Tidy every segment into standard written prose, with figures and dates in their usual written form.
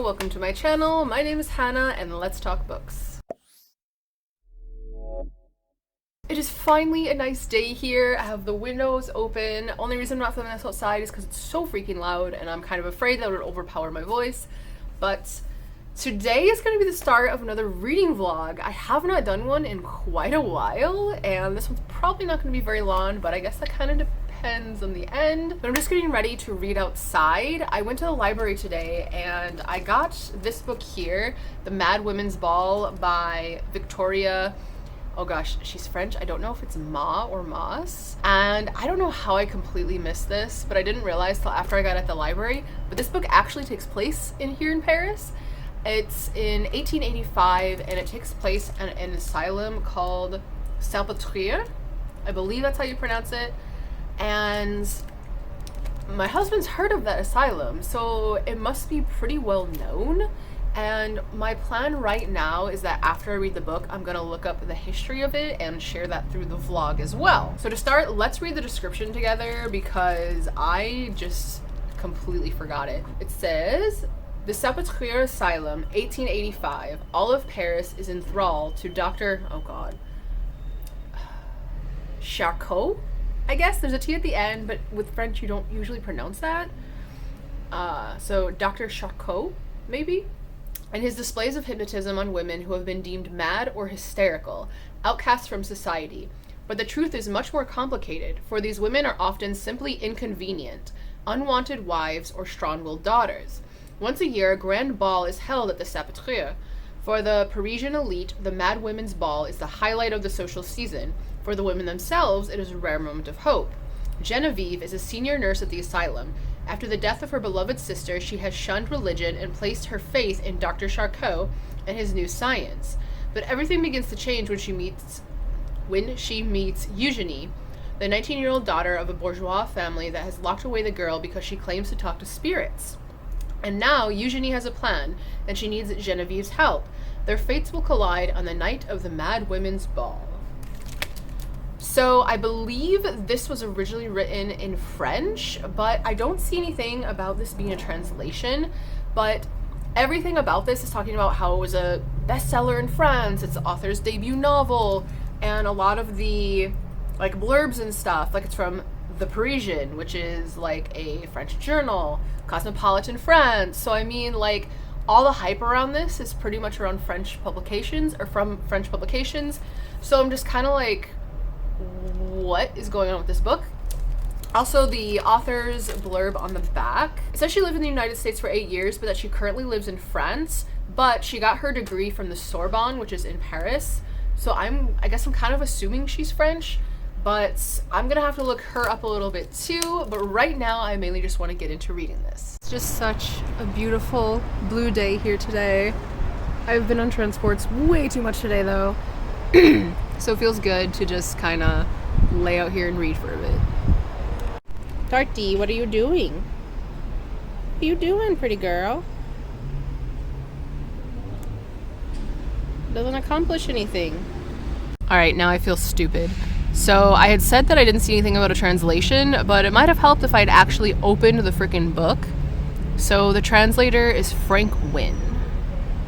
welcome to my channel. My name is Hannah and let's talk books. It is finally a nice day here. I have the windows open. Only reason I'm not filming this outside is because it's so freaking loud and I'm kind of afraid that it would overpower my voice. But today is going to be the start of another reading vlog. I have not done one in quite a while and this one's probably not going to be very long, but I guess that kind of depends on the end. But I'm just getting ready to read outside. I went to the library today and I got this book here, The Mad Women's Ball by Victoria. Oh gosh, she's French. I don't know if it's Ma or Mas. And I don't know how I completely missed this, but I didn't realize till after I got at the library. But this book actually takes place here in Paris. It's in 1885 and it takes place in an asylum called Salpêtrière. I believe that's how you pronounce it. And my husband's heard of that asylum, so it must be pretty well known. And my plan right now is that after I read the book, I'm gonna look up the history of it and share that through the vlog as well. So to start, let's read the description together because I just completely forgot it. It says, the Salpêtrière Asylum, 1885. All of Paris is enthralled to Dr. Oh god. Charcot? I guess there's a T at the end, but with French you don't usually pronounce that. So Dr. Charcot, maybe? And his displays of hypnotism on women who have been deemed mad or hysterical, outcasts from society. But the truth is much more complicated, for these women are often simply inconvenient, unwanted wives or strong-willed daughters. Once a year, a grand ball is held at the Salpêtrière. For the Parisian elite, the Mad Women's Ball is the highlight of the social season. For the women themselves, it is a rare moment of hope. Genevieve is a senior nurse at the asylum. After the death of her beloved sister, she has shunned religion and placed her faith in Dr. Charcot and his new science. But everything begins to change when she meets Eugenie, the 19-year-old daughter of a bourgeois family that has locked away the girl because she claims to talk to spirits. And now Eugenie has a plan, and she needs Genevieve's help. Their fates will collide on the night of the Mad Women's Ball. So I believe this was originally written in French, but I don't see anything about this being a translation. But everything about this is talking about how it was a bestseller in France. It's the author's debut novel, and a lot of the like blurbs and stuff, like it's from The Parisian, which is like a French journal, Cosmopolitan France. So I mean, like, all the hype around this is pretty much around French publications or from French publications. So I'm just kind of like, what is going on with this book? Also, the author's blurb on the back, it says she lived in the United States for 8 years, but that she currently lives in France, but she got her degree from the Sorbonne, which is in Paris. So I guess I'm kind of assuming she's French, but I'm gonna have to look her up a little bit too. But right now, I mainly just want to get into reading this. It's just such a beautiful blue day here today. I've been on transports way too much today though. So it feels good to just kind of lay out here and read for a bit. Tarty, what are you doing? What are you doing, pretty girl? Doesn't accomplish anything. Alright, now I feel stupid. So I had said that I didn't see anything about a translation, but it might have helped if I'd actually opened the freaking book. So the translator is Frank Wynne.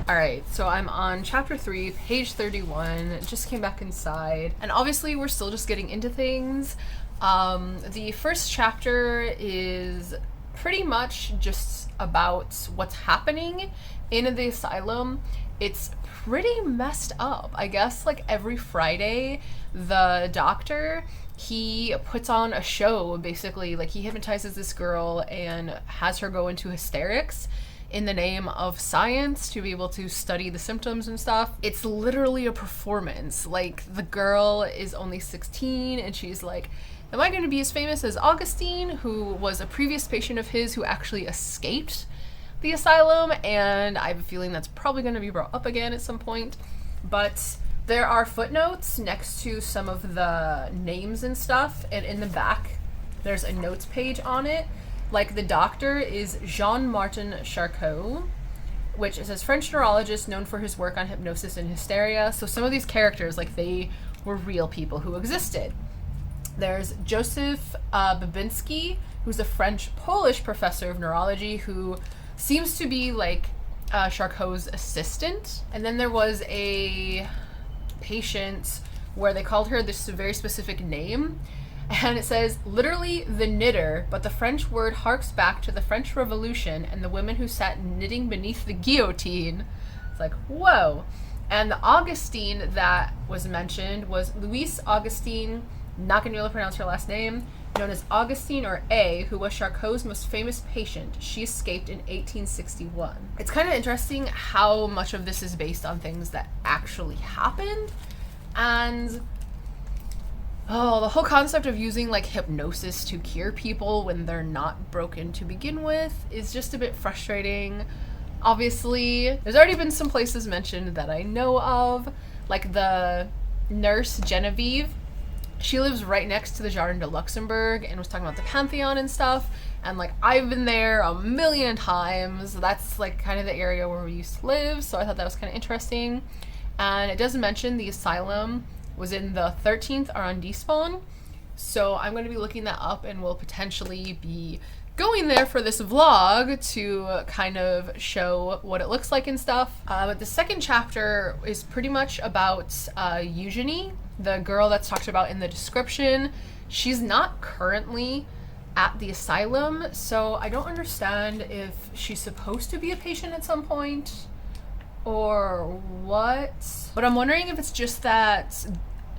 Alright, so I'm on chapter 3, page 31, just came back inside, and obviously we're still just getting into things. The first chapter is pretty much just about what's happening in the asylum. It's pretty messed up. I guess like every Friday, the doctor, he puts on a show, basically, like he hypnotizes this girl and has her go into hysterics in the name of science to be able to study the symptoms and stuff. It's literally a performance. Like, the girl is only 16 and she's like, am I going to be as famous as Augustine, who was a previous patient of his who actually escaped the asylum? And I have a feeling that's probably going to be brought up again at some point. But there are footnotes next to some of the names and stuff, and in the back there's a notes page on it. Like, the doctor is Jean-Martin Charcot, which is a French neurologist known for his work on hypnosis and hysteria. So some of these characters, like, they were real people who existed. There's Joseph Babinski, who's a French-Polish professor of neurology who seems to be, like, Charcot's assistant. And then there was a patient where they called her this very specific name. And it says, literally the knitter, but the French word harks back to the French Revolution and the women who sat knitting beneath the guillotine. It's like, whoa. And the Augustine that was mentioned was Louise Augustine, not going to be able to pronounce her last name, known as Augustine or A, who was Charcot's most famous patient. She escaped in 1861. It's kind of interesting how much of this is based on things that actually happened. And the whole concept of using like hypnosis to cure people when they're not broken to begin with is just a bit frustrating. Obviously, there's already been some places mentioned that I know of, like the nurse Genevieve. She lives right next to the Jardin de Luxembourg and was talking about the Pantheon and stuff. And like, I've been there a million times. That's like kind of the area where we used to live. So I thought that was kind of interesting. And it does mention the asylum was in the 13th arrondissement. So I'm going to be looking that up and will potentially be going there for this vlog to kind of show what it looks like and stuff. But the second chapter is pretty much about Eugenie, the girl that's talked about in the description. She's not currently at the asylum, so I don't understand if she's supposed to be a patient at some point or what. But I'm wondering if it's just that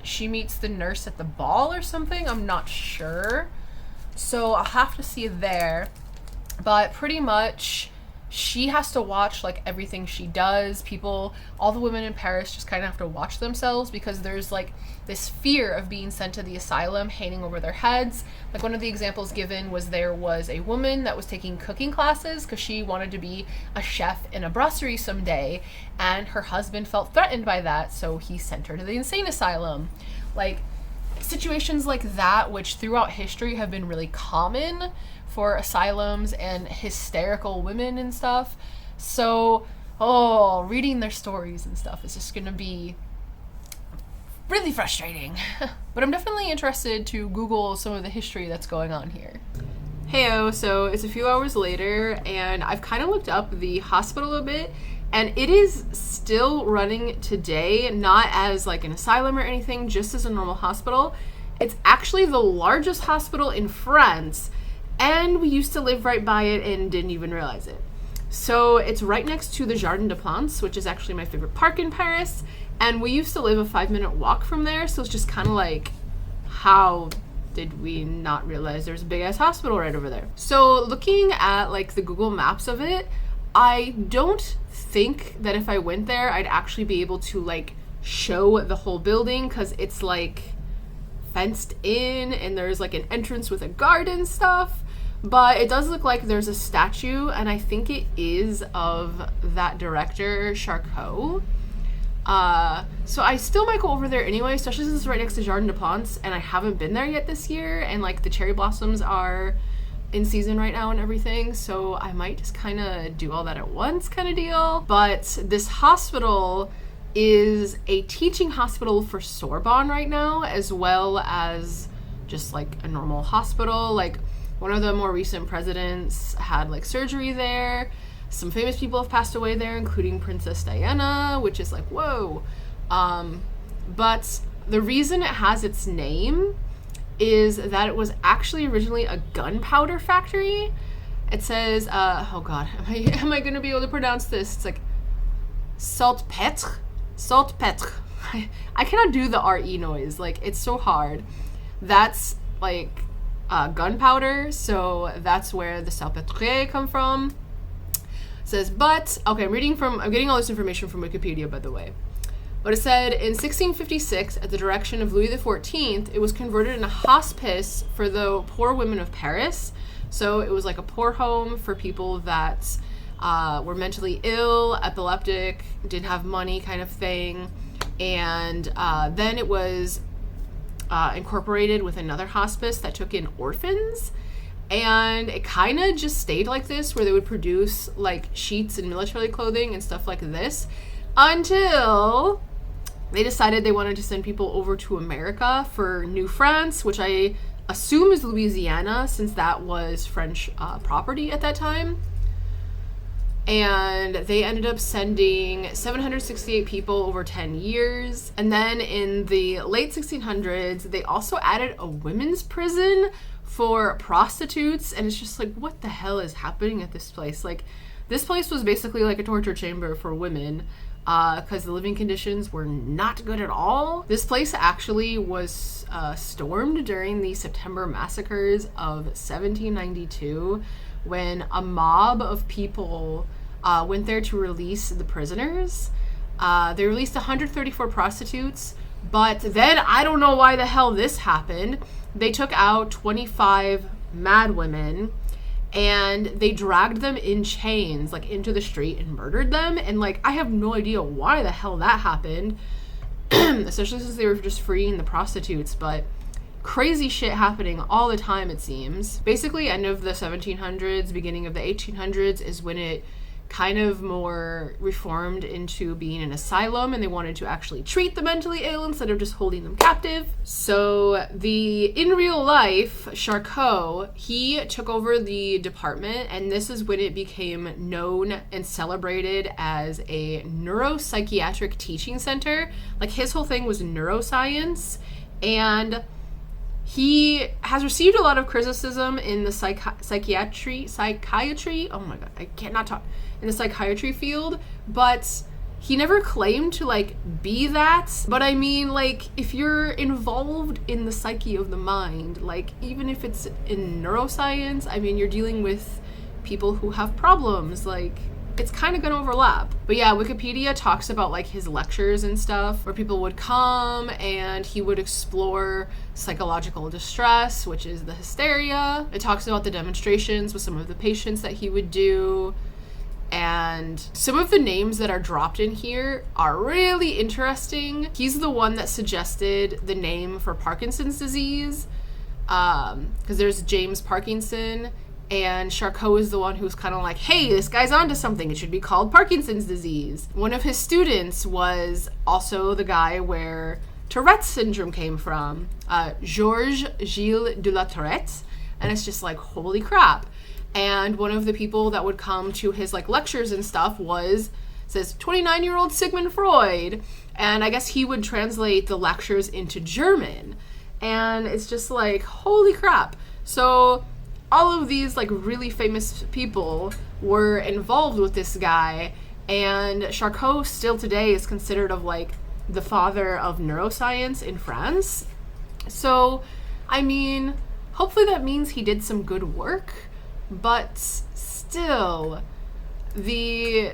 she meets the nurse at the ball or something. I'm not sure. So I'll have to see there. But pretty much she has to watch like everything she does. All the women in Paris just kind of have to watch themselves because there's like this fear of being sent to the asylum hanging over their heads. Like one of the examples given was there was a woman that was taking cooking classes because she wanted to be a chef in a brasserie someday, and her husband felt threatened by that, so he sent her to the insane asylum. Like situations like that, which throughout history have been really common for asylums and hysterical women and stuff. So, reading their stories and stuff is just gonna be really frustrating. But I'm definitely interested to Google some of the history that's going on here. Heyo, so it's a few hours later, and I've kind of looked up the hospital a bit, and it is still running today, not as like an asylum or anything, just as a normal hospital. It's actually the largest hospital in France, and we used to live right by it and didn't even realize it. So it's right next to the Jardin des Plantes, which is actually my favorite park in Paris, and we used to live a 5-minute walk from there, so it's just kind of like, how did we not realize there's a big ass hospital right over there? So looking at like the Google Maps of it, I don't think that if I went there, I'd actually be able to like show the whole building, because it's like fenced in and there's like an entrance with a garden stuff. But it does look like there's a statue, and I think it is of that director, Charcot. So I still might go over there anyway, especially since it's right next to Jardin des Plantes, and I haven't been there yet this year, and like the cherry blossoms are in season right now and everything, so I might just kind of do all that at once kind of deal. But this hospital is a teaching hospital for Sorbonne right now, as well as just like a normal hospital. Like one of the more recent presidents had like surgery there. Some famous people have passed away there, including Princess Diana, which is like, whoa. But the reason it has its name is that it was actually originally a gunpowder factory. It says, oh god, am I gonna be able to pronounce this? It's like Salpêtrière. Salpêtrière. I cannot do the R-E noise, like it's so hard. That's like gunpowder, so that's where the Salpêtrière come from. It says, I'm getting all this information from Wikipedia, by the way. But it said, in 1656, at the direction of Louis XIV, it was converted into a hospice for the poor women of Paris. So it was like a poor home for people that were mentally ill, epileptic, didn't have money kind of thing. And then it was incorporated with another hospice that took in orphans. And it kind of just stayed like this, where they would produce like sheets and military clothing and stuff like this, until they decided they wanted to send people over to America for New France, which I assume is Louisiana, since that was French property at that time. and they ended up sending 768 people over 10 years. And then in the late 1600s, they also added a women's prison for prostitutes, and it's just like, what the hell is happening at this place? Like, this place was basically like a torture chamber for women, because the living conditions were not good at all. This place actually was stormed during the September massacres of 1792, when a mob of people went there to release the prisoners. They released 134 prostitutes, but then I don't know why the hell this happened. They took out 25 mad women, and they dragged them in chains, like, into the street and murdered them. And, like, I have no idea why the hell that happened, especially since they were just freeing the prostitutes. But crazy shit happening all the time, it seems. Basically, end of the 1700s, beginning of the 1800s is when it kind of more reformed into being an asylum, and they wanted to actually treat the mentally ill instead of just holding them captive. So in real life, Charcot, he took over the department, and this is when it became known and celebrated as a neuropsychiatric teaching center. Like, his whole thing was neuroscience, and he has received a lot of criticism in the psychiatry, oh my god, I cannot talk, in the psychiatry field, but he never claimed to, like, be that. But I mean, like, if you're involved in the psyche of the mind, like, even if it's in neuroscience, I mean, you're dealing with people who have problems, like, it's kind of gonna overlap. But yeah, Wikipedia talks about, like, his lectures and stuff, where people would come and he would explore psychological distress, which is the hysteria. It talks about the demonstrations with some of the patients that he would do. And some of the names that are dropped in here are really interesting. He's the one that suggested the name for Parkinson's disease, because there's James Parkinson, and Charcot is the one who's kind of like, hey, this guy's onto something. It should be called Parkinson's disease. One of his students was also the guy where Tourette's syndrome came from, Georges Gilles de la Tourette, and it's just like, holy crap. And one of the people that would come to his, like, lectures and stuff says 29-year-old Sigmund Freud, and I guess he would translate the lectures into German, and it's just like, holy crap. So all of these, like, really famous people were involved with this guy, and Charcot still today is considered of, like, the father of neuroscience in France. So, I mean, hopefully that means he did some good work, but still, the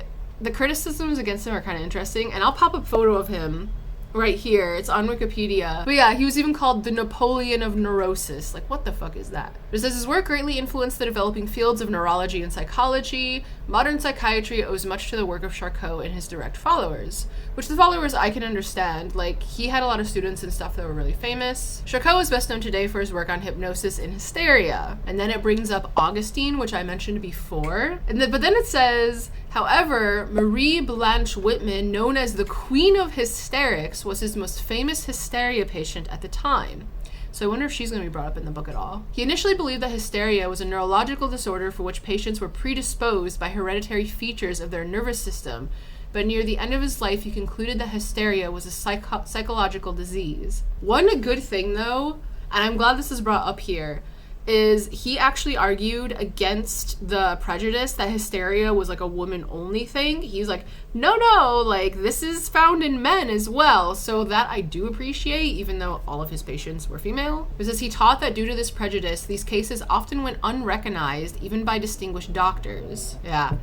criticisms against him are kind of interesting, and I'll pop a photo of him right here. It's on Wikipedia. But yeah, he was even called the Napoleon of neurosis. Like, what the fuck is that? It says his work greatly influenced the developing fields of neurology and psychology. Modern psychiatry owes much to the work of Charcot and his direct followers, which the followers I can understand. Like, he had a lot of students and stuff that were really famous. Charcot is best known today for his work on hypnosis and hysteria. And then it brings up Augustine, which I mentioned before. But then it says, however, Marie Blanche Whitman, known as the Queen of Hysterics, was his most famous hysteria patient at the time. So I wonder if she's going to be brought up in the book at all. He initially believed that hysteria was a neurological disorder for which patients were predisposed by hereditary features of their nervous system, but near the end of his life he concluded that hysteria was a psychological disease. One good thing, though, and I'm glad this is brought up here, is he actually argued against the prejudice that hysteria was, like, a woman-only thing. He's like, no, like, this is found in men as well. So that I do appreciate, even though all of his patients were female. Because he taught that due to this prejudice, these cases often went unrecognized, even by distinguished doctors. Yeah.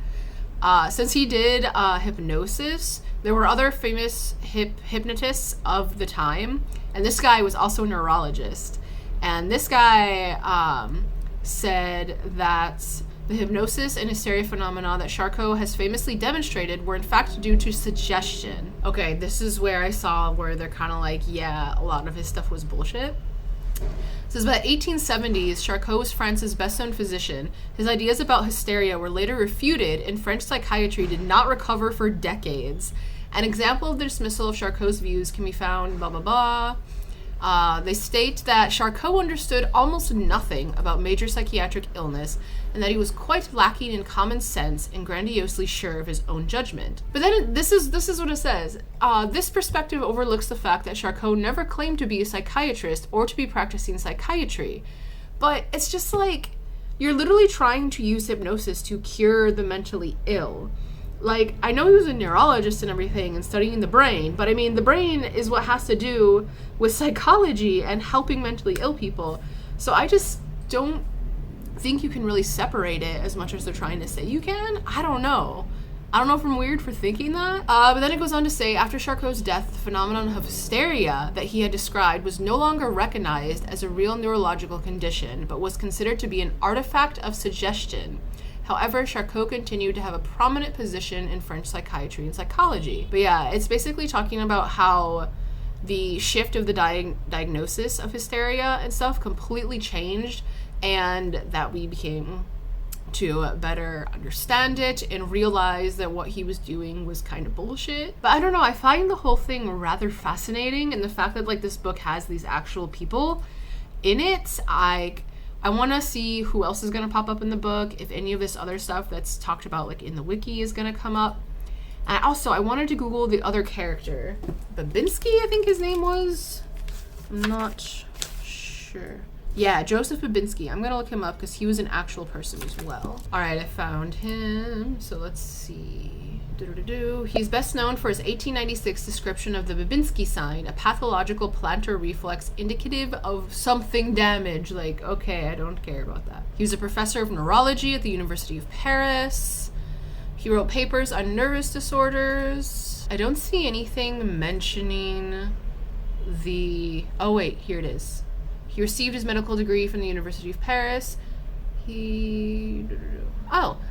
Since he did hypnosis, there were other famous hypnotists of the time, and this guy was also a neurologist. And this guy said that the hypnosis and hysteria phenomena that Charcot has famously demonstrated were in fact due to suggestion. Okay, this is where I saw where they're kind of like, yeah, a lot of his stuff was bullshit. It says, by the 1870s, Charcot was France's best-known physician. His ideas about hysteria were later refuted, and French psychiatry did not recover for decades. An example of the dismissal of Charcot's views can be found, blah, blah, blah. They state that Charcot understood almost nothing about major psychiatric illness and that he was quite lacking in common sense and grandiosely sure of his own judgment. But then this is what it says. This perspective overlooks the fact that Charcot never claimed to be a psychiatrist or to be practicing psychiatry. But it's just like, you're literally trying to use hypnosis to cure the mentally ill. Like, I know he was a neurologist and everything and studying the brain, but I mean, the brain is what has to do with psychology and helping mentally ill people. So I just don't think you can really separate it as much as they're trying to say you can. I don't know if I'm weird for thinking that. But then it goes on to say, after Charcot's death, the phenomenon of hysteria that he had described was no longer recognized as a real neurological condition, but was considered to be an artifact of suggestion. However, Charcot continued to have a prominent position in French psychiatry and psychology. But yeah, it's basically talking about how the shift of the diagnosis of hysteria and stuff completely changed, and that we became to better understand it and realize that what he was doing was kind of bullshit. But I don't know, I find the whole thing rather fascinating, and the fact that like this book has these actual people in it, I want to see who else is going to pop up in the book, if any of this other stuff that's talked about like in the wiki is going to come up. And also, I wanted to Google the other character. Babinski, I think his name was. I'm not sure. Yeah, Joseph Babinski. I'm going to look him up because he was an actual person as well. All right, I found him. So let's see. He's best known for his 1896 description of the Babinski sign, a pathological plantar reflex indicative of something damage. Like, okay, I don't care about that. He was a professor of neurology at the University of Paris. He wrote papers on nervous disorders. I don't see anything mentioning the... Oh, wait, here it is. He received his medical degree from the University of Paris. It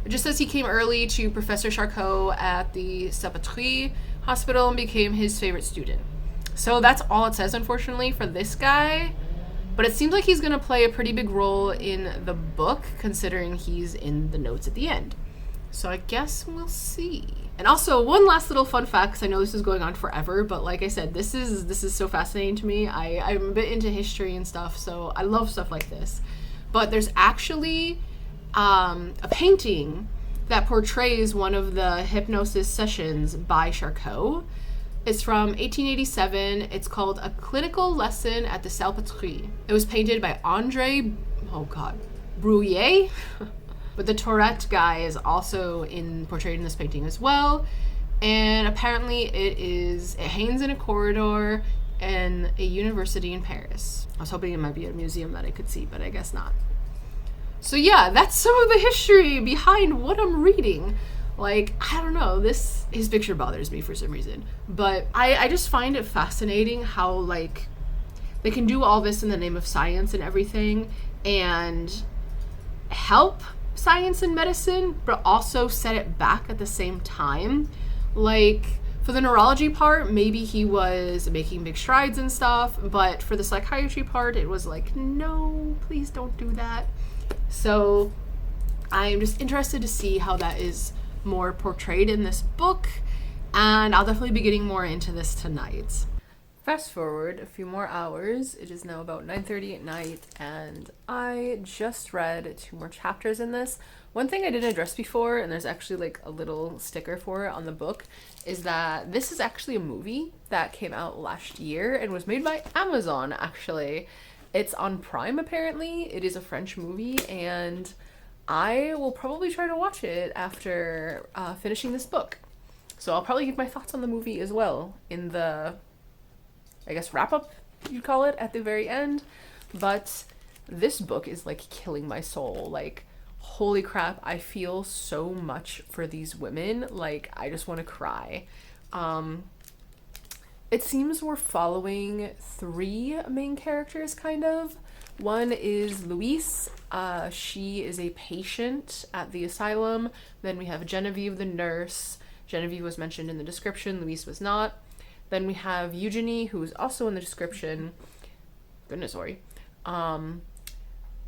just says he came early to Professor Charcot at the Salpêtrière hospital and became his favorite student. So that's all it says, unfortunately, for this guy. But it seems like he's going to play a pretty big role in the book, considering he's in the notes at the end. So I guess we'll see. And also, one last little fun fact, because I know this is going on forever, but like I said, this is so fascinating to me. I'm a bit into history and stuff, so I love stuff like this. But there's actually a painting that portrays one of the hypnosis sessions by Charcot. It's from 1887. It's called A Clinical Lesson at the Salpêtrière. It was painted by André, Brouillet. But the Tourette guy is also portrayed in this painting as well. And apparently it hangs in a corridor in a university in Paris. I was hoping it might be a museum that I could see, but I guess not. So yeah, that's some of the history behind what I'm reading. Like, I don't know, his picture bothers me for some reason. But I just find it fascinating how, like, they can do all this in the name of science and everything and help science and medicine, but also set it back at the same time. Like, for the neurology part, maybe he was making big strides and stuff, but for the psychiatry part, it was like, no, please don't do that. So I'm just interested to see how that is more portrayed in this book, and I'll definitely be getting more into this tonight. Fast forward a few more hours. It is now about 9:30 at night, and I just read 2 more chapters in this. One thing I didn't address before, and there's actually like a little sticker for it on the book, is that this is actually a movie that came out last year and was made by Amazon, actually. It's on Prime, apparently. It is a French movie, and I will probably try to watch it after finishing this book. So I'll probably give my thoughts on the movie as well in the, I guess, wrap-up, you'd call it, at the very end. But this book is, like, killing my soul. Like, holy crap, I feel so much for these women. Like, I just want to cry. It seems we're following 3 main characters, kind of. One is Louise. She is a patient at the asylum. Then we have Genevieve, the nurse. Genevieve was mentioned in the description. Louise was not. Then we have Eugenie, who is also in the description. Goodness, sorry. And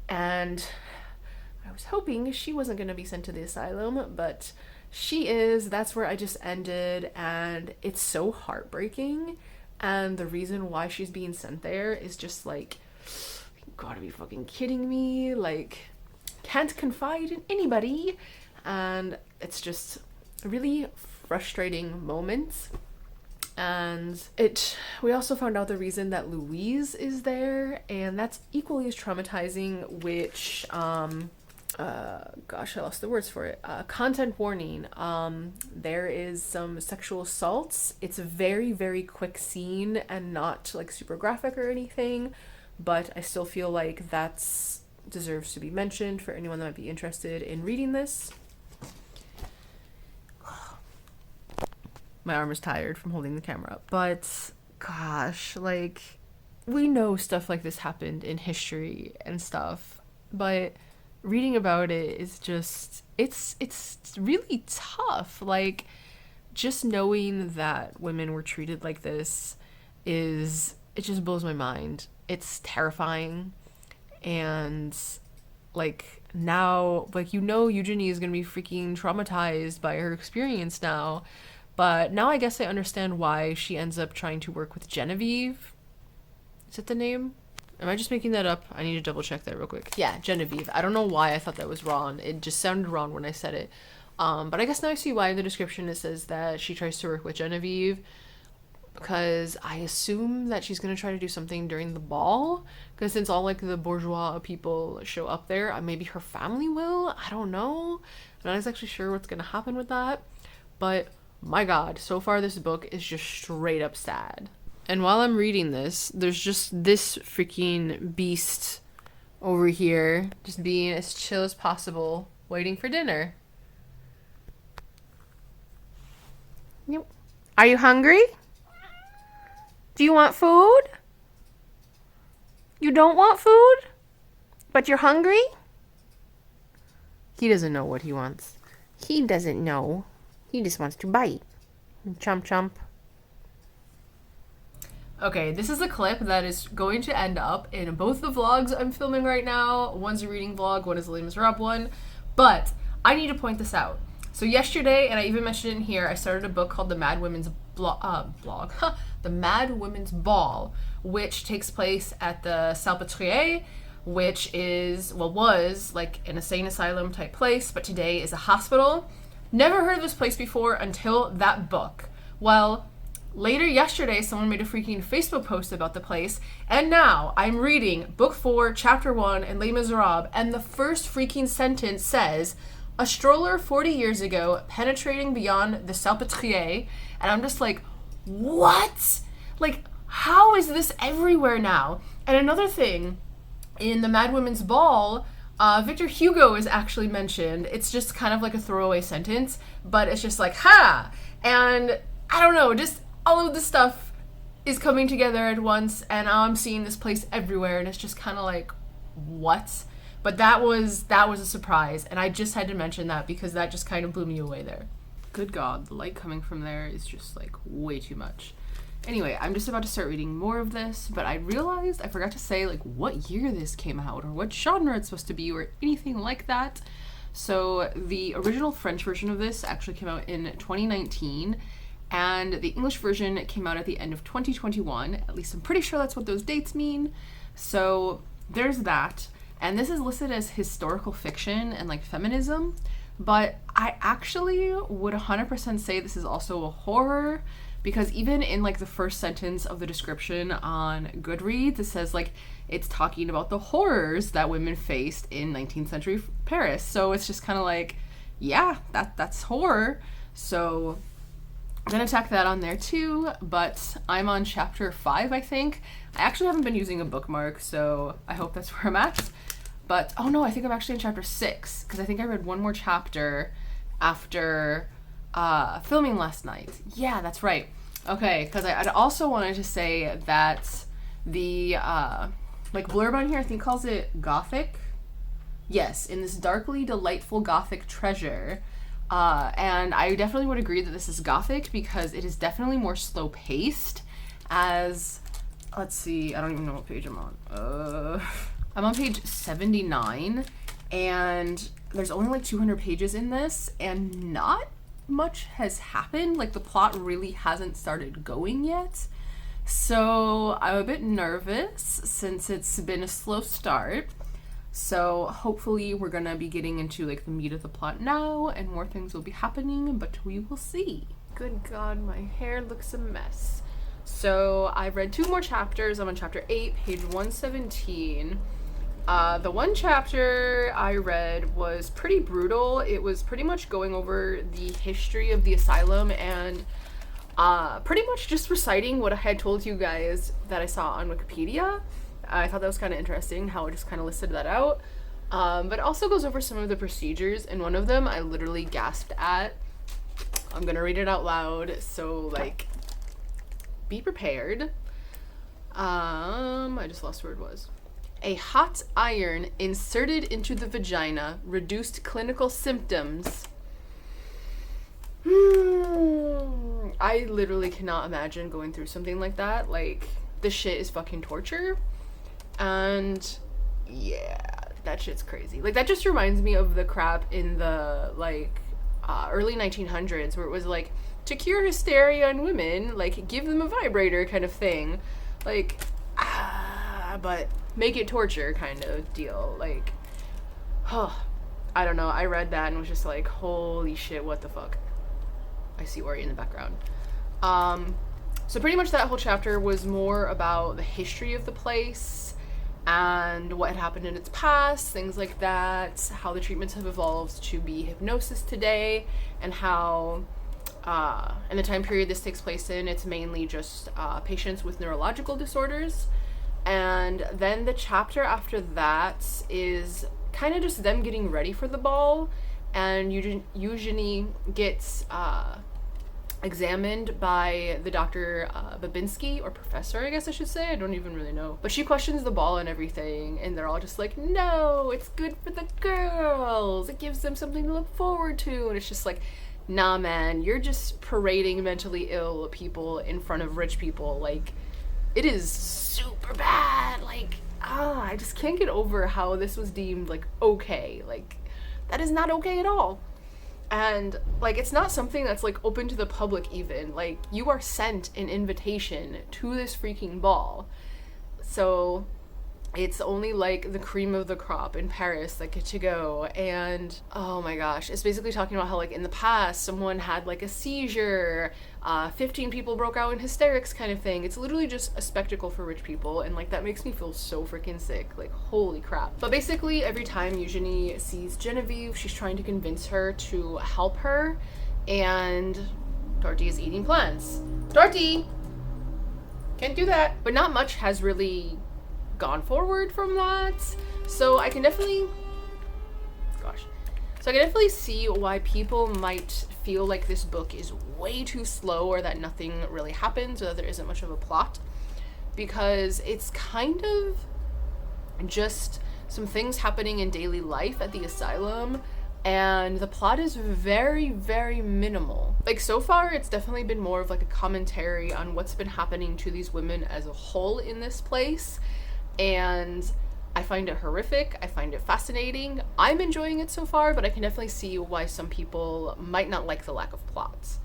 I was hoping she wasn't going to be sent to the asylum, but she is. That's where I just ended, and it's so heartbreaking. And the reason why she's being sent there is just like, you gotta be fucking kidding me. Like, can't confide in anybody. And it's just a really frustrating moment. And we also found out the reason that Louise is there, and that's equally as traumatizing, which, gosh, I lost the words for it. Content warning. There is some sexual assaults. It's a very, very quick scene and not like super graphic or anything, but I still feel like that's deserves to be mentioned for anyone that might be interested in reading this. My arm is tired from holding the camera up, but gosh, like, we know stuff like this happened in history and stuff, but reading about it is just, it's really tough. Like, just knowing that women were treated like this it just blows my mind. It's terrifying. And like, now, like, Eugenie is gonna be freaking traumatized by her experience now. But now I guess I understand why she ends up trying to work with Genevieve. Is that the name? Am I just making that up? I need to double check that real quick. Yeah, Genevieve. I don't know why I thought that was wrong. It just sounded wrong when I said it. But I guess now I see why in the description it says that she tries to work with Genevieve. Because I assume that she's going to try to do something during the ball. Because since all like the bourgeois people show up there, maybe her family will? I don't know. I'm not exactly sure what's going to happen with that. But my god, so far this book is just straight up sad. And while I'm reading this, there's just this freaking beast over here, just being as chill as possible, waiting for dinner. Yep. Are you hungry? Do you want food? You don't want food? But you're hungry? He doesn't know what he wants. He doesn't know. He just wants to bite. Chomp chomp. Okay, this is a clip that is going to end up in both the vlogs I'm filming right now. One's a reading vlog, one is a Les Miserables one. But I need to point this out. So yesterday, and I even mentioned it in here, I started a book called The Mad Women's The Mad Women's Ball, which takes place at the Salpêtrière, which was like an insane asylum type place, but today is a hospital. Never heard of this place before until that book. Well, later yesterday, someone made a freaking Facebook post about the place, and now I'm reading book 4, chapter 1 in Les Miserables, and the first freaking sentence says, "A stroller 40 years ago penetrating beyond the Salpêtrière," and I'm just like, what? Like, how is this everywhere now? And another thing, in the Mad Women's Ball, Victor Hugo is actually mentioned. It's just kind of like a throwaway sentence, but it's just like, ha! And I don't know, just all of this stuff is coming together at once, and now I'm seeing this place everywhere, and it's just kind of like, what? But that was a surprise, and I just had to mention that because that just kind of blew me away there. Good God, the light coming from there is just like way too much. Anyway, I'm just about to start reading more of this, but I realized I forgot to say like what year this came out or what genre it's supposed to be or anything like that. So the original French version of this actually came out in 2019, and the English version came out at the end of 2021. At least I'm pretty sure that's what those dates mean. So there's that. And this is listed as historical fiction and like feminism, but I actually would 100% say this is also a horror, because even in like the first sentence of the description on Goodreads, it says like it's talking about the horrors that women faced in 19th century Paris. So it's just kind of like, yeah, that's horror. So I'm gonna tack that on there too, but I'm on chapter 5, I think. I actually haven't been using a bookmark, so I hope that's where I'm at. But, oh no, I think I'm actually in chapter 6, because I think I read one more chapter after filming last night. Yeah, that's right. Okay, because I'd also wanted to say that the like blurb on here, I think calls it gothic. Yes, in this darkly delightful gothic treasure. And I definitely would agree that this is gothic because it is definitely more slow paced. As, let's see, I don't even know what page I'm on. I'm on page 79, and there's only like 200 pages in this, and not much has happened. Like, the plot really hasn't started going yet. So I'm a bit nervous since it's been a slow start. So hopefully we're gonna be getting into like the meat of the plot now and more things will be happening, but we will see. Good God, my hair looks a mess. So I've read 2 more chapters. I'm on chapter 8, page 117. The one chapter I read was pretty brutal. It was pretty much going over the history of the asylum and pretty much just reciting what I had told you guys that I saw on Wikipedia. I thought that was kind of interesting how it just kind of listed that out. But it also goes over some of the procedures, and one of them I literally gasped at. I'm gonna read it out loud, so like, be prepared. I just lost where it was. A hot iron inserted into the vagina reduced clinical symptoms. I literally cannot imagine going through something like that. Like, this shit is fucking torture. And yeah, that shit's crazy. Like, that just reminds me of the crap in the like early 1900s where it was like, to cure hysteria in women, like, give them a vibrator kind of thing. Like, but make it torture kind of deal. Like, I don't know. I read that and was just like, holy shit, what the fuck. I see Ori in the background. So pretty much that whole chapter was more about the history of the place and what had happened in its past, things like that, how the treatments have evolved to be hypnosis today, and how in the time period this takes place in, it's mainly just patients with neurological disorders. And then the chapter after that is kind of just them getting ready for the ball, and Eugenie gets examined by the Dr. Babinski, or professor, I guess I should say. I don't even really know. But she questions the ball and everything, and they're all just like, no, it's good for the girls. It gives them something to look forward to. And it's just like, nah, man, you're just parading mentally ill people in front of rich people. Like, it is super bad. Like, I just can't get over how this was deemed, like, okay. Like, that is not okay at all. And, like, it's not something that's, like, open to the public even. Like, you are sent an invitation to this freaking ball. So it's only, like, the cream of the crop in Paris that get to go. And, oh my gosh, it's basically talking about how, like, in the past, someone had, like, a seizure, 15 people broke out in hysterics kind of thing. It's literally just a spectacle for rich people, and, like, that makes me feel so freaking sick. Like, holy crap. But basically, every time Eugenie sees Genevieve, she's trying to convince her to help her, and Dorothy is eating plants. Dorothy! Can't do that. But not much has really gone forward from that, so I can definitely see why people might feel like this book is way too slow, or that nothing really happens, or that there isn't much of a plot, because it's kind of just some things happening in daily life at the asylum, and the plot is very, very minimal. Like, so far it's definitely been more of like a commentary on what's been happening to these women as a whole in this place. And I find it horrific. I find it fascinating. I'm enjoying it so far, but I can definitely see why some people might not like the lack of plots.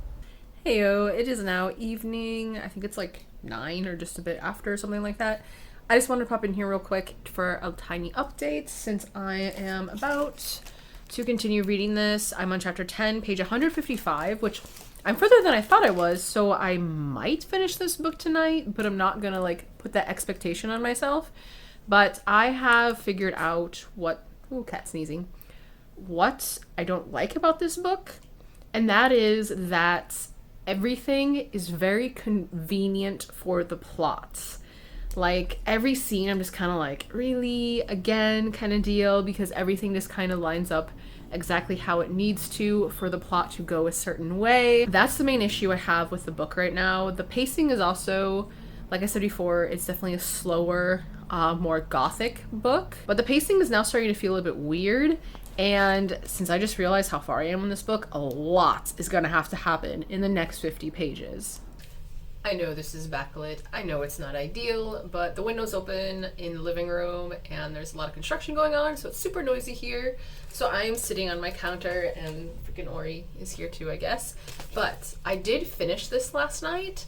Heyo, it is now evening. I think it's like 9 or just a bit after, something like that. I just wanted to pop in here real quick for a tiny update since I am about to continue reading this. I'm on chapter 10, page 155, which I'm further than I thought I was, so I might finish this book tonight, but I'm not gonna like put that expectation on myself. But I have figured out what I don't like about this book, and that is that everything is very convenient for the plot. Like, every scene I'm just kind of like, really, again, kind of deal, because everything just kind of lines up exactly how it needs to for the plot to go a certain way. That's the main issue I have with the book right now. The pacing is also, like I said before, it's definitely a slower, more gothic book, but the pacing is now starting to feel a bit weird. And since I just realized how far I am in this book, a lot is gonna have to happen in the next 50 pages. I know this is backlit. I know it's not ideal, but the window's open in the living room and there's a lot of construction going on, so it's super noisy here. So I'm sitting on my counter and freaking Ori is here too, I guess. But I did finish this last night,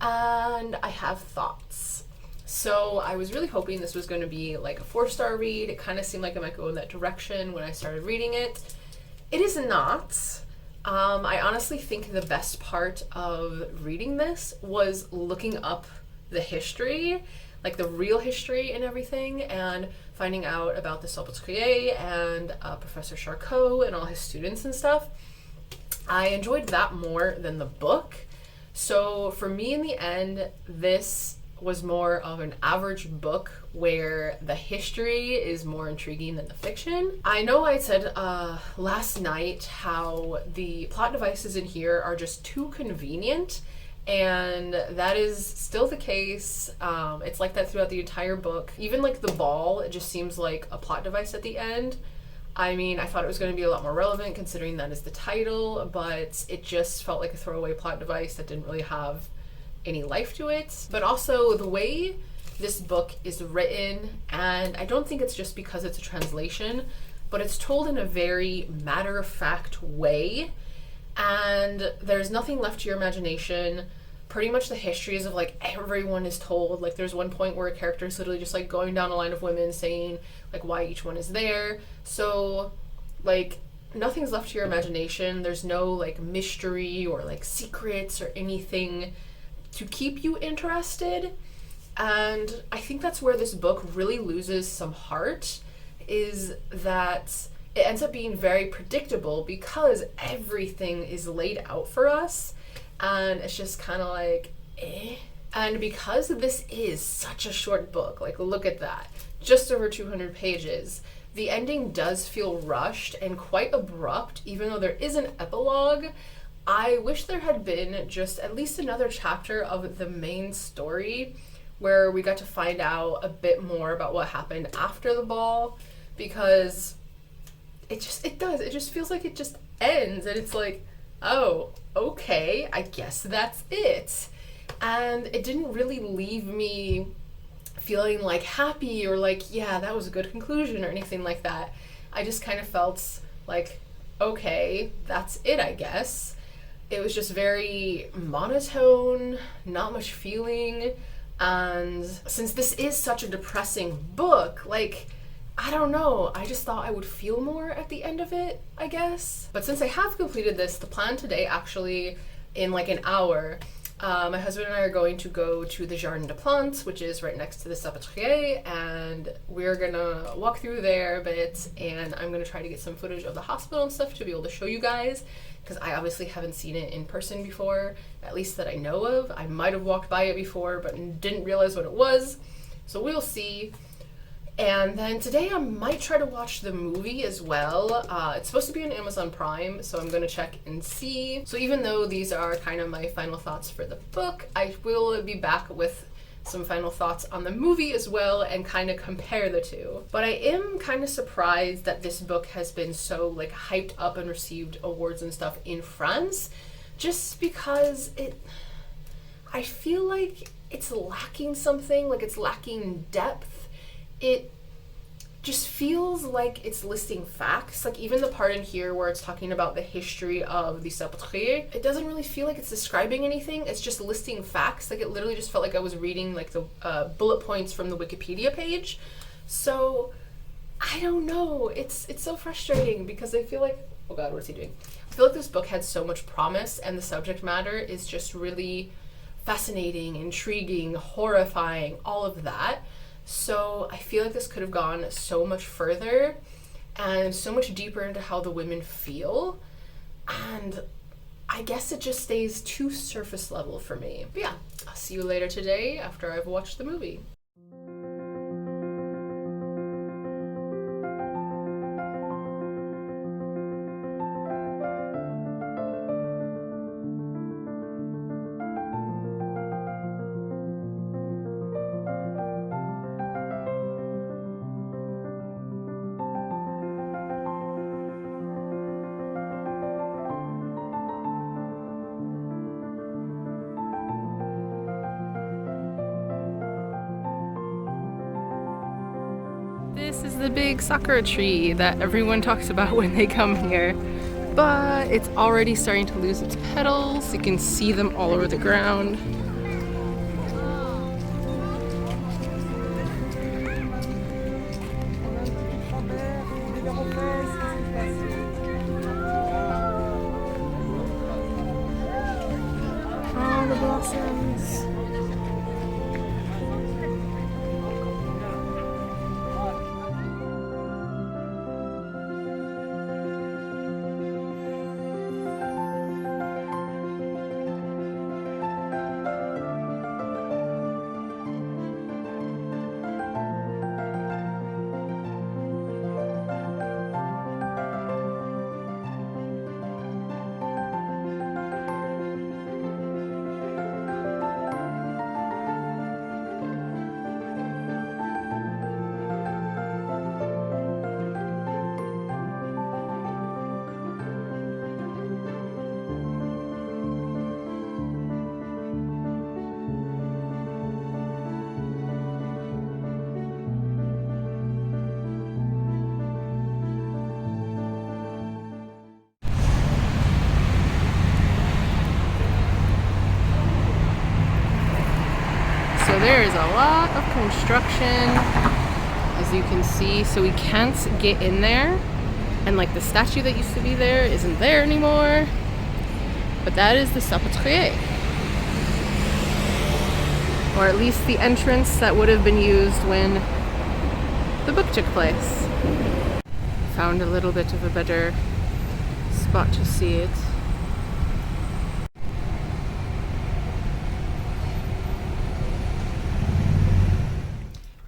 and I have thoughts. So I was really hoping this was going to be like a 4-star read. It kind of seemed like it might go in that direction when I started reading it. It is not. I honestly think the best part of reading this was looking up the history, like the real history and everything, and finding out about the Salpêtrière and Professor Charcot and all his students and stuff. I enjoyed that more than the book. So for me, in the end, this was more of an average book where the history is more intriguing than the fiction. I know I said last night how the plot devices in here are just too convenient, and that is still the case. It's like that throughout the entire book. Even like the ball, it just seems like a plot device at the end. I mean, I thought it was going to be a lot more relevant considering that is the title, but it just felt like a throwaway plot device that didn't really have any life to it. But also the way this book is written, and I don't think it's just because it's a translation, but it's told in a very matter-of-fact way, and there's nothing left to your imagination. Pretty much the histories of like everyone is told. Like there's one point where a character is literally just like going down a line of women saying like why each one is there. So like nothing's left to your imagination. There's no like mystery or like secrets or anything to keep you interested. And I think that's where this book really loses some heart, is that it ends up being very predictable because everything is laid out for us, and it's just kind of like, eh. And because this is such a short book, like look at that, just over 200 pages, the ending does feel rushed and quite abrupt, even though there is an epilogue. I wish there had been just at least another chapter of the main story where we got to find out a bit more about what happened after the ball, because it just feels like it just ends and it's like, oh, okay, I guess that's it. And it didn't really leave me feeling like happy or like, yeah, that was a good conclusion or anything like that. I just kind of felt like, okay, that's it, I guess. It was just very monotone, not much feeling. And since this is such a depressing book, like, I don't know, I just thought I would feel more at the end of it, I guess. But since I have completed this, the plan today, actually, in like an hour, my husband and I are going to go to the Jardin de Plantes, which is right next to the Salpêtrière, and we're gonna walk through there a bit, and I'm gonna try to get some footage of the hospital and stuff to be able to show you guys, because I obviously haven't seen it in person before, at least that I know of. I might have walked by it before, but didn't realize what it was, so we'll see. And then today I might try to watch the movie as well. It's supposed to be on Amazon Prime, so I'm going to check and see. So even though these are kind of my final thoughts for the book, I will be back with some final thoughts on the movie as well and kind of compare the two. But I am kind of surprised that this book has been so like hyped up and received awards and stuff in France, just because I feel like it's lacking something, like it's lacking depth. It just feels like it's listing facts. Like even the part in here where it's talking about the history of the Salpêtrière, it doesn't really feel like it's describing anything. It's just listing facts. Like it literally just felt like I was reading like the bullet points from the Wikipedia page. So I don't know. It's so frustrating because I feel like, oh God, what is he doing? I feel like this book had so much promise and the subject matter is just really fascinating, intriguing, horrifying, all of that. So I feel like this could have gone so much further and so much deeper into how the women feel, and I guess it just stays too surface level for me. But yeah, I'll see you later today after I've watched the movie. This is the big Sakura tree that everyone talks about when they come here, but it's already starting to lose its petals. You can see them all over the ground. the blossoms. So there is a lot of construction, as you can see, so we can't get in there, and like the statue that used to be there isn't there anymore, but that is the Salpêtrière, or at least the entrance that would have been used when the book took place. Found a little bit of a better spot to see it.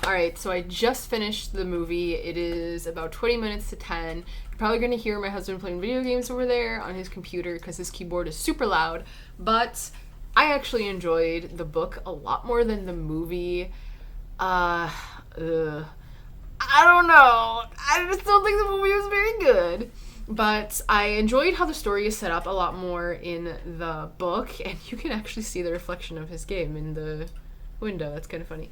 Alright, so I just finished the movie. It is about 20 minutes to 10. You're probably going to hear my husband playing video games over there on his computer because his keyboard is super loud. But I actually enjoyed the book a lot more than the movie. I don't know. I just don't think the movie was very good. But I enjoyed how the story is set up a lot more in the book. And you can actually see the reflection of his game in the window. That's kind of funny.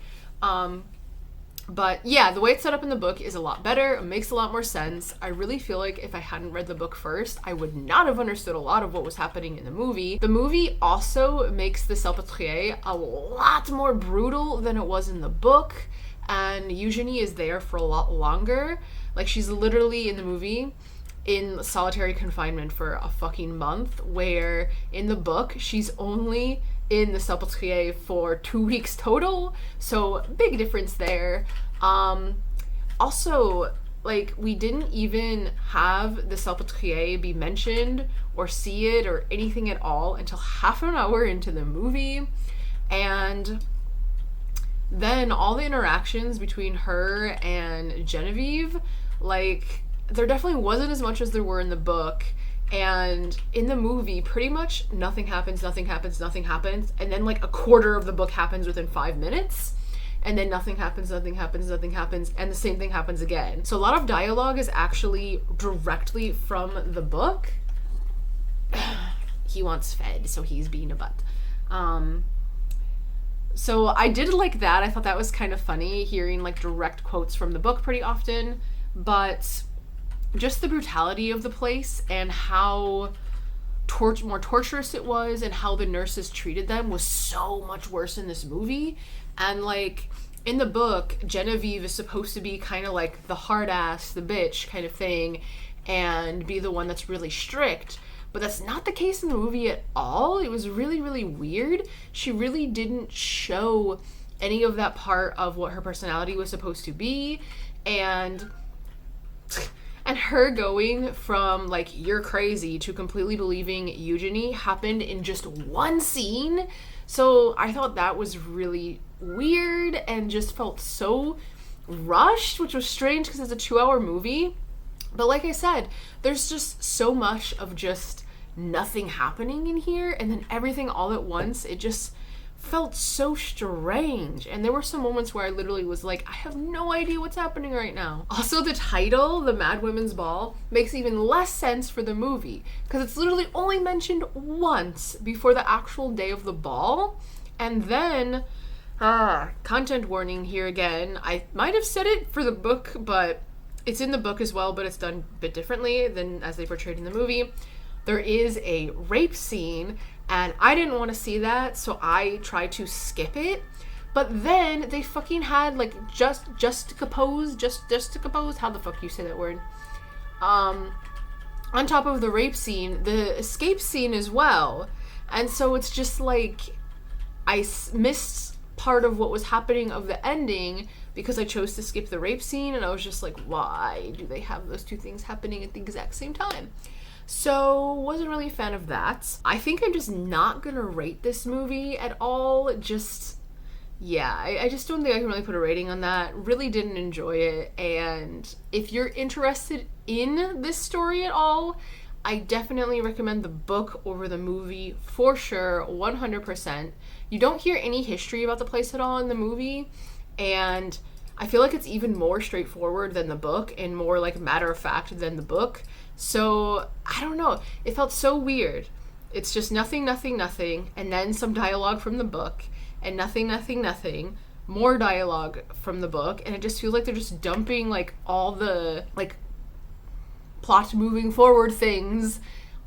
But yeah, the way it's set up in the book is a lot better. It makes a lot more sense. I really feel like if I hadn't read the book first, I would not have understood a lot of what was happening in the movie. The movie also makes the Salpêtrière a lot more brutal than it was in the book. And Eugenie is there for a lot longer. Like, she's literally in the movie in solitary confinement for a fucking month, where in the book, she's only in the Salpêtrière for 2 weeks total, so big difference there. Also, like, we didn't even have the Salpêtrière be mentioned or see it or anything at all until half an hour into the movie, and then all the interactions between her and Genevieve, like, there definitely wasn't as much as there were in the book. And in the movie, pretty much nothing happens, and then like a quarter of the book happens within 5 minutes, and then nothing happens, and the same thing happens again. So a lot of dialogue is actually directly from the book. He wants fed, so he's being a butt. So I did like that. I thought that was kind of funny, hearing like direct quotes from the book pretty often, but just the brutality of the place and how more torturous it was, and how the nurses treated them was so much worse in this movie. And like in the book, Genevieve is supposed to be kind of like the hard ass, the bitch kind of thing, and be the one that's really strict. But that's not the case in the movie at all. It was really, really weird. She really didn't show any of that part of what her personality was supposed to be. And her going from like, you're crazy, to completely believing Eugenie happened in just one scene. So I thought that was really weird and just felt so rushed, which was strange because it's a 2-hour movie. But like I said, there's just so much of just nothing happening in here, and then everything all at once. It just felt so strange, and there were some moments where I literally was like, I have no idea what's happening right now. Also, the title, The Mad Women's Ball, makes even less sense for the movie, because it's literally only mentioned once before the actual day of the ball. And then content warning here again. I might have said it for the book, but it's in the book as well, but it's done a bit differently than as they portrayed in the movie. There is a rape scene, and I didn't want to see that, so I tried to skip it. But then they fucking had like juxtapose, how the fuck you say that word? On top of the rape scene, the escape scene as well. And so it's just like, missed part of what was happening of the ending because I chose to skip the rape scene, and I was just like, why do they have those two things happening at the exact same time? So wasn't really a fan of that. I think I'm just not gonna rate this movie at all. Just, yeah, I just don't think I can really put a rating on that. Really didn't enjoy it. And if you're interested in this story at all, I definitely recommend the book over the movie for sure, 100%. You don't hear any history about the place at all in the movie, and I feel like it's even more straightforward than the book and more like matter of fact than the book. So I don't know, it felt so weird. It's just nothing, nothing, nothing, and then some dialogue from the book, and nothing, nothing, nothing, more dialogue from the book, and it just feels like they're just dumping like all the like plot moving forward things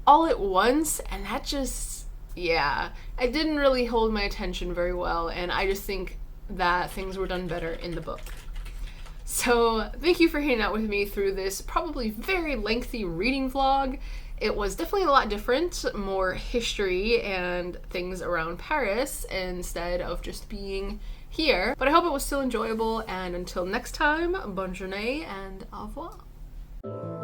all at once, and that just, yeah, it didn't really hold my attention very well, and I just think that things were done better in the book. So thank you for hanging out with me through this probably very lengthy reading vlog. It was definitely a lot different, more history and things around Paris instead of just being here, but I hope it was still enjoyable, and until next time, bonne journée and au revoir.